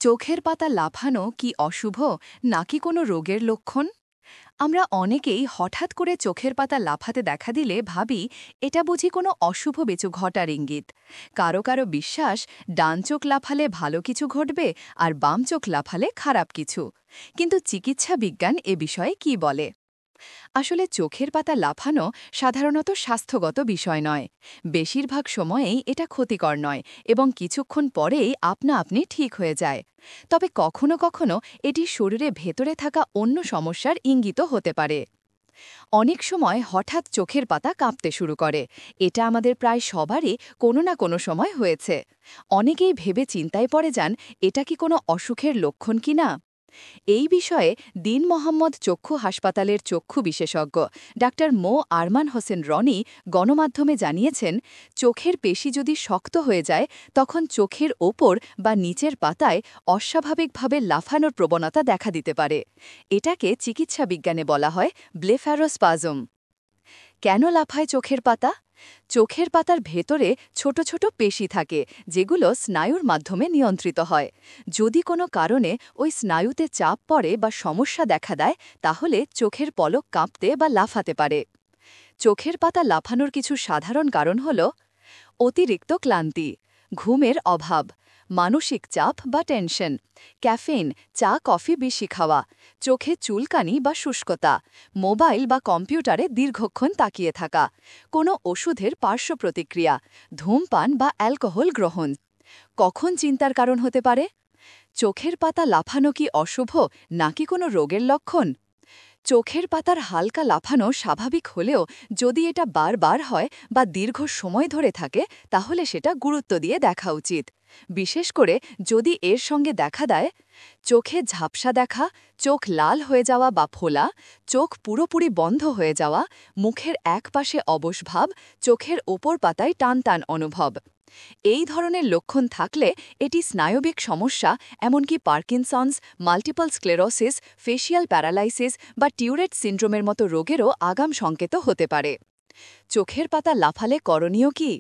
চোখের পাতা লাফানো কি অশুভ নাকি কোনো রোগের লক্ষণ? আমরা অনেকেই হঠাৎ করে চোখের পাতা লাফাতে দেখা দিলে ভাবি এটা বুঝি কোনো অশুভ কিছু ঘটার ইঙ্গিত। কারো কারো বিশ্বাস ডান চোখ লাফালে ভালো কিছু ঘটবে আর বাম চোখ লাফালে খারাপ কিছু। কিন্তু চিকিৎসা বিজ্ঞান এ বিষয়ে কি বলে? আসলে চোখের পাতা লাফানো সাধারণত স্বাস্থ্যগত বিষয় নয়। বেশিরভাগ সময়েই এটা ক্ষতিকর নয় এবং কিছুক্ষণ পরেই আপনা আপনি ঠিক হয়ে যায়। তবে কখনো কখনো এটি শরীরে ভেতরে থাকা অন্য সমস্যার ইঙ্গিতও হতে পারে। অনেক সময় হঠাৎ চোখের পাতা কাঁপতে শুরু করে। এটা আমাদের প্রায় সবারই কোনো না কোনো সময় হয়েছে। অনেকেই ভেবে চিন্তায় পড়ে যান এটা কি কোনো অসুখের লক্ষণ কিনা। এই বিষয়ে দীন মোহাম্মদ চক্ষু হাসপাতালের চক্ষু বিশেষজ্ঞ ডাক্তার মো আরমান হোসেন রনি গণমাধ্যমে জানিয়েছেন, চোখের পেশি যদি শক্ত হয়ে যায় তখন চোখের ওপর বা নিচের পাতায় অস্বাভাবিকভাবে লাফানোর প্রবণতা দেখা দিতে পারে। এটাকে চিকিৎসা বিজ্ঞানে বলা হয় ব্লেফারোস্পাজম। কেন লাফায় চোখের পাতা? চোখের পাতার ভেতরে ছোট ছোট পেশি থাকে যেগুলো স্নায়ুর মাধ্যমে নিয়ন্ত্রিত হয়। যদি কোনো কারণে ওই স্নায়ুতে চাপ পড়ে বা সমস্যা দেখা দেয় তাহলে চোখের পলক কাঁপতে বা লাফাতে পারে। চোখের পাতা লাফানোর কিছু সাধারণ কারণ হল অতিরিক্ত ক্লান্তি, ঘুমের অভাব, মানসিক চাপ বা টেনশন, ক্যাফেইন চা কফি বেশি খাওয়া, চোখে চুলকানি বা শুষ্কতা, মোবাইল বা কম্পিউটারে দীর্ঘক্ষণ তাকিয়ে থাকা, কোনো ওষুধের পার্শ্ব প্রতিক্রিয়া, ধূমপান বা অ্যালকোহল গ্রহণ। কখন চিন্তার কারণ হতে পারে? চোখের পাতা লাফানো কি অশুভ নাকি কোনো রোগের লক্ষণ? চোখের পাতার হালকা লাফানো স্বাভাবিক হলেও যদি এটা বারবার হয় বা দীর্ঘ সময় ধরে থাকে তাহলে সেটা গুরুত্ব দিয়ে দেখা উচিত। বিশেষ করে যদি এর সঙ্গে দেখা দেয় চোখে ঝাপসা দেখা, চোখ লাল হয়ে যাওয়া বা ফোলা, চোখ পুরোপুরি বন্ধ হয়ে যাওয়া, মুখের একপাশে অবশ ভাব, চোখের ওপর পাতায় টান টান অনুভব। এই ধরনের লক্ষণ থাকলে এটি স্নায়বিক সমস্যা, এমনকি Parkinson's, multiple sclerosis, facial paralysis বা টিউরেট সিন্ড্রোমের মতো রোগেরও আগাম সংকেত হতে পারে। চোখের পাতা লাফালে করণীয় কি?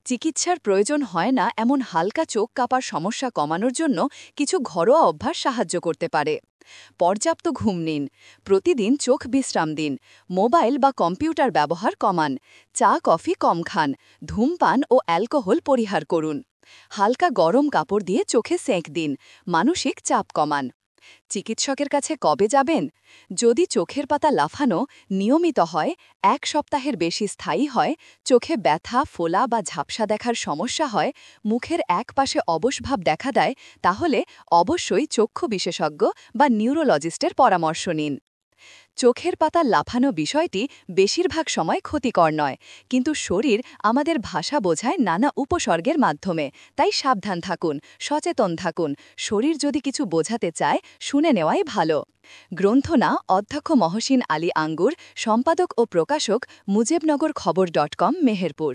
চিকিৎসার প্রয়োজন হয় না এমন হালকা চোখ কাঁপার সমস্যা কমানোর জন্য কিছু ঘরোয়া অভ্যাস সাহায্য করতে পারে। পর্যাপ্ত ঘুম নিন, প্রতিদিন চোখ বিশ্রাম দিন, মোবাইল বা কম্পিউটার ব্যবহার কমান, চা কফি কম খান, ধূমপান ও অ্যালকোহল পরিহার করুন, হালকা গরম কাপড় দিয়ে চোখে সেঁক দিন, মানসিক চাপ কমান। চিকিৎসকের কাছে কবে যাবেন? যদি চোখের পাতা লাফানো নিয়মিত হয়, 1 সপ্তাহের বেশি স্থায়ী হয়, চোখে ব্যথা, ফোলা বা ঝাপসা দেখার সমস্যা হয়, মুখের একপাশে অবশভাব দেখা দেয়, তাহলে অবশ্যই চক্ষু বিশেষজ্ঞ বা নিউরোলজিস্টের পরামর্শ নিন। চোখের পাতা লাফানো বিষয়টি বেশিরভাগ সময় ক্ষতিকর নয়, কিন্তু শরীর আমাদের ভাষা বোঝায় নানা উপসর্গের মাধ্যমে। তাই সাবধান থাকুন, সচেতন থাকুন। শরীর যদি কিছু বোঝাতে চায় শুনে নেওয়াই ভালো। গ্রন্থনা অধ্যক্ষ মহসিন আলী আঙ্গুর, সম্পাদক ও প্রকাশক মুজেবনগর খবর.com, মেহেরপুর।